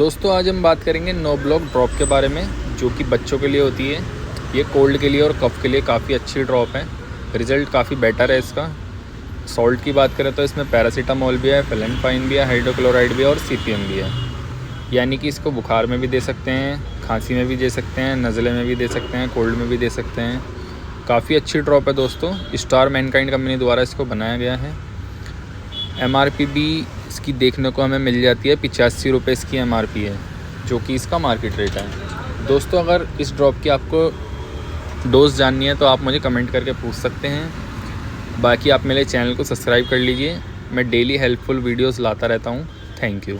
दोस्तों आज हम बात करेंगे नो ब्लॉक ड्रॉप के बारे में, जो कि बच्चों के लिए होती है। ये कोल्ड के लिए और कफ़ के लिए काफ़ी अच्छी ड्रॉप है। रिज़ल्ट काफ़ी बेटर है इसका। सॉल्ट की बात करें तो इसमें पैरासीटामोल भी है, फेलेंफाइन भी है, हाइड्रोक्लोराइड भी है और सीपीएम भी है। यानी कि इसको बुखार में भी दे सकते हैं, खांसी में भी दे सकते हैं, नज़ले में भी दे सकते हैं, कोल्ड में भी दे सकते हैं। काफ़ी अच्छी ड्रॉप है दोस्तों। स्टार मैनकाइंड कंपनी द्वारा इसको बनाया गया है। एमआरपी भी इसकी देखने को हमें मिल जाती है, 85 रुपये इसकी एमआरपी है, जो कि इसका मार्केट रेट है। दोस्तों अगर इस ड्रॉप की आपको डोज जाननी है तो आप मुझे कमेंट करके पूछ सकते हैं। बाकी आप मेरे चैनल को सब्सक्राइब कर लीजिए। मैं डेली हेल्पफुल वीडियोस लाता रहता हूँ। Thank you.